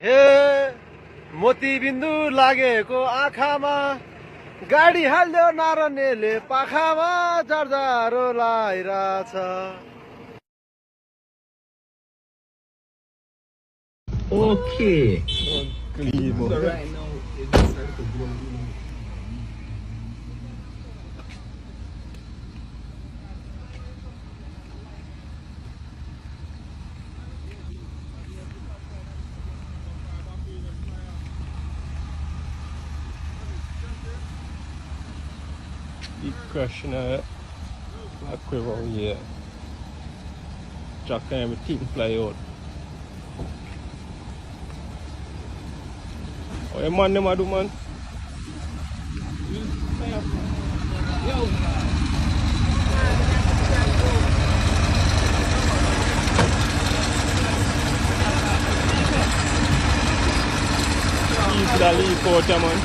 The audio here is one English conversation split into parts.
हे मोतीबिन्दु लागेको आँखामा गाडी हाल्यो नारनेले पाखामा जर्जारो लाइरहेछ। Okay. Keep crushing it. Like we're all here. Jack and everything fly out. Oh, yeah, man, them a do, man. Easy that leak out, yeah, man.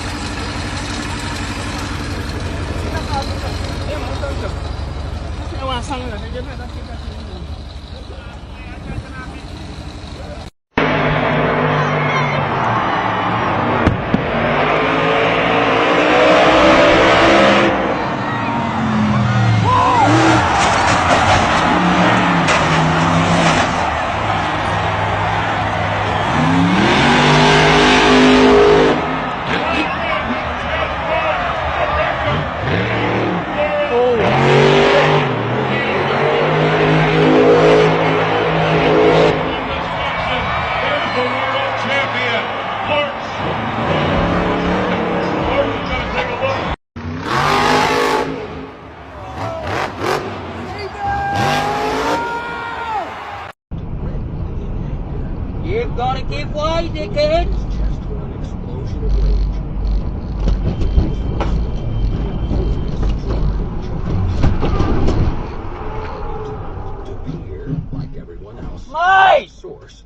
You've got to give way, dickhead! Like everyone else. Mate! Source.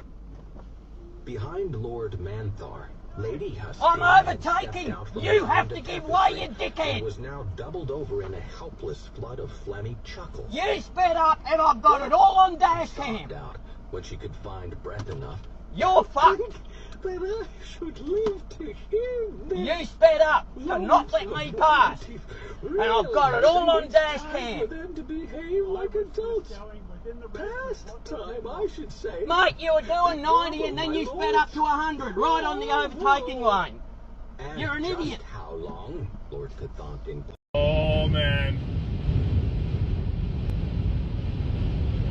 Behind Lord Manthar, Lady Husky I'm overtaking! stepped out from You behind have a to give pepper way, tree you dickhead! and was now doubled over in a helpless flood of phlegmy chuckles. You sped up and I've got it all on dash cam! Sobbed out when she could find breath enough. You're fucked! But I should live to hear that. You sped up to not let me pass! And I've got it all on dash cam! For them to behave like adults. Past time, I should say. Mate, you were doing 90 and then you sped up to 100 right on the overtaking lane. And You're an just idiot. How long, Lord Cathont inquired. Oh, man.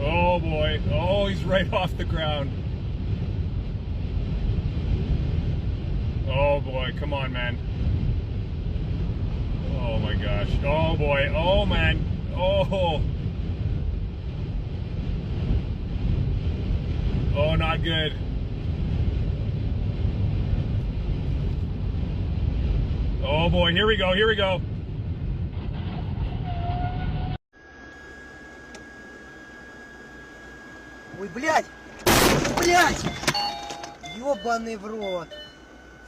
Oh, boy. Oh, he's right off the ground. Oh, boy. Come on, man. Oh, my gosh. Oh, boy. Oh, man. Oh. Oh, not good. Oh, boy. Here we go. Here we go. Ой, блядь! Блядь! Ёбаный в рот!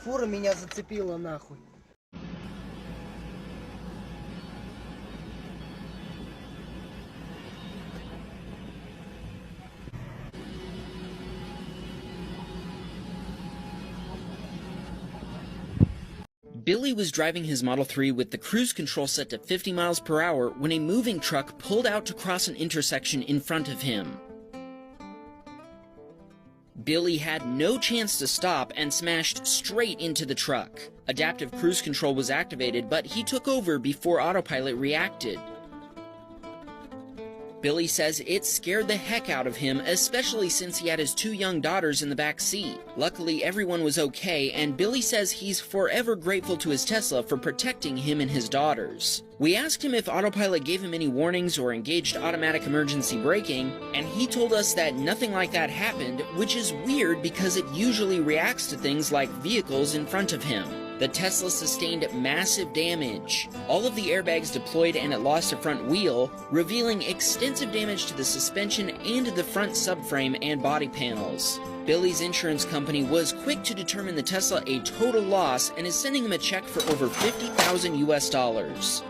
Фура меня зацепила нахуй. Billy was driving his Model 3 with the cruise control set to 50 miles per hour when a moving truck pulled out to cross an intersection in front of him. Billy had no chance to stop and smashed straight into the truck. Adaptive cruise control was activated, but he took over before autopilot reacted. Billy says it scared the heck out of him, especially since he had his 2 young daughters in the back seat. Luckily, everyone was okay, and Billy says he's forever grateful to his Tesla for protecting him and his daughters. We asked him if autopilot gave him any warnings or engaged automatic emergency braking, and he told us that nothing like that happened, which is weird because it usually reacts to things like vehicles in front of him. The Tesla sustained massive damage. All of the airbags deployed and it lost a front wheel, revealing extensive damage to the suspension and the front subframe and body panels. Billy's insurance company was quick to determine the Tesla a total loss and is sending him a check for over $50,000 US.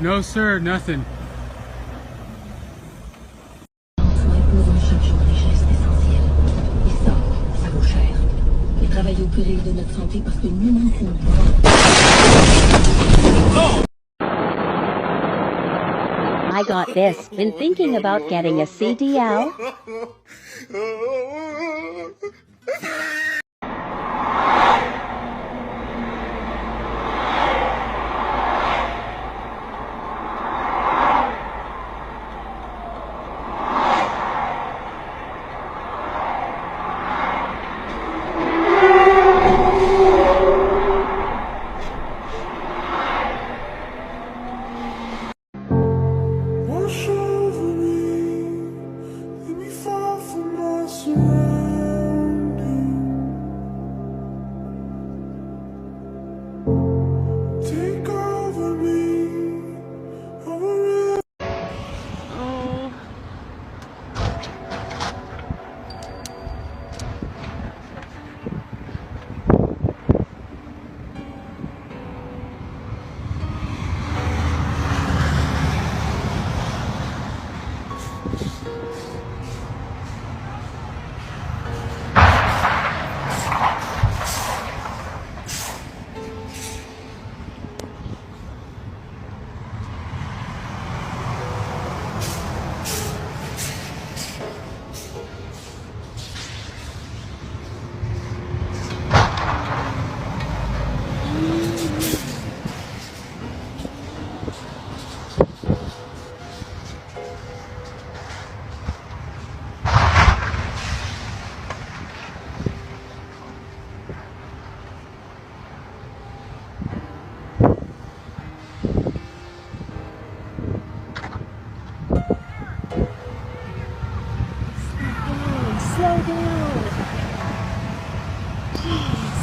No, sir, nothing. Répondre chaque jour des gestes essentiels. Et ça vaut cher. Et travailler au péril de notre santé parce que nous manquons. I got this. Been thinking about getting a CDL. Wash over me, let me fall from my surroundings. Take over me, over it. Slow down. Jeez.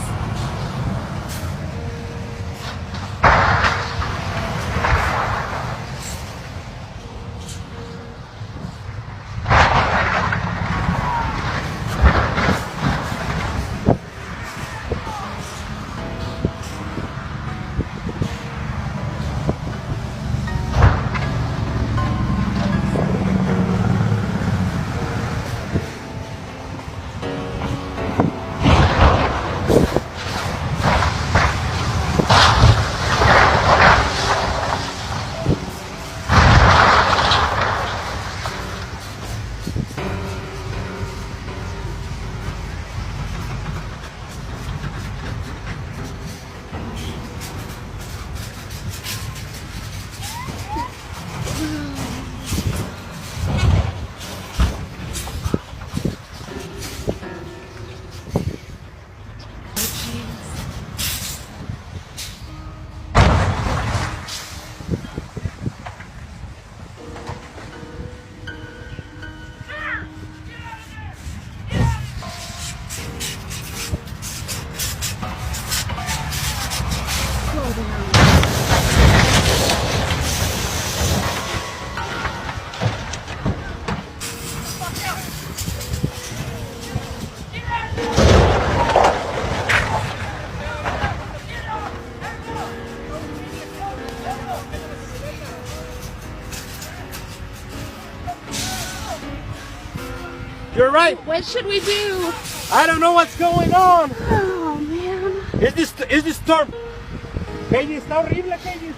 You're right. What should we do? I don't know what's going on. Oh, man. Es this storm. Katie, está horrible, Katie.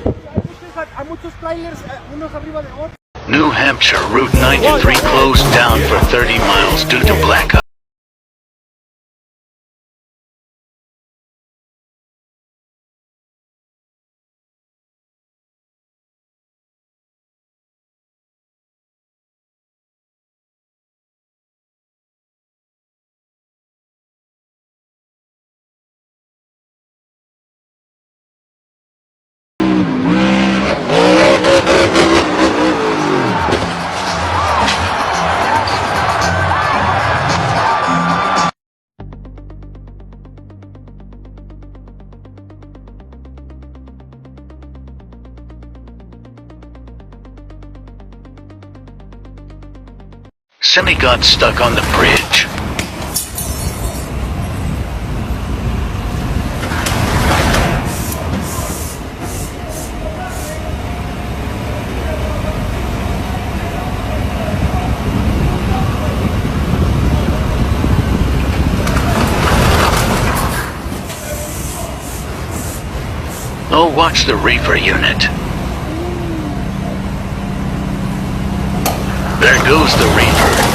Hay muchos trailers, unos arriba de otros. New Hampshire Route 93 closed down for 30 miles due to blackout. Semi got stuck on the bridge. watch the Reaper unit. There goes the Reaper.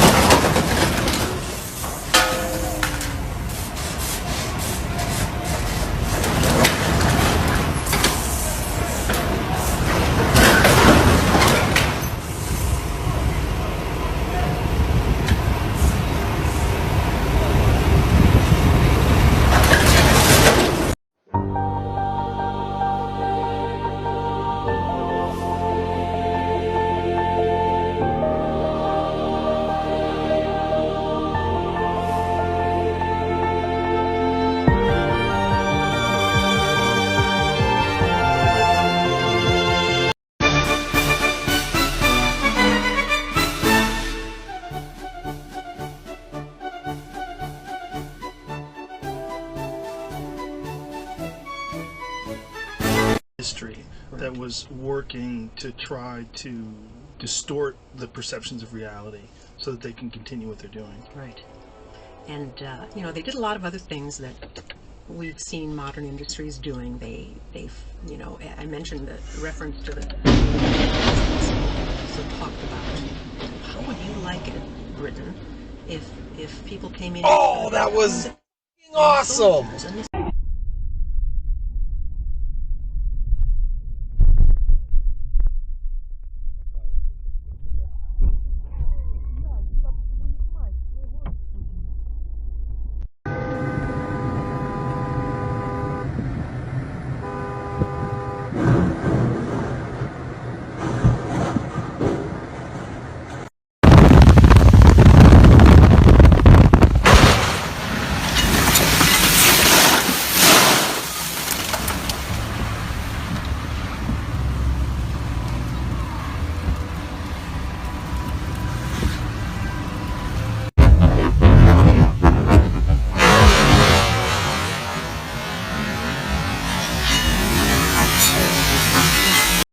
History that was working to try to distort the perceptions of reality so that they can continue what they're doing. Right. And, you know, they did a lot of other things that we've seen modern industries doing. They you know, I mentioned the reference to the so talked about how would you like it written if people came in. Oh, that was awesome!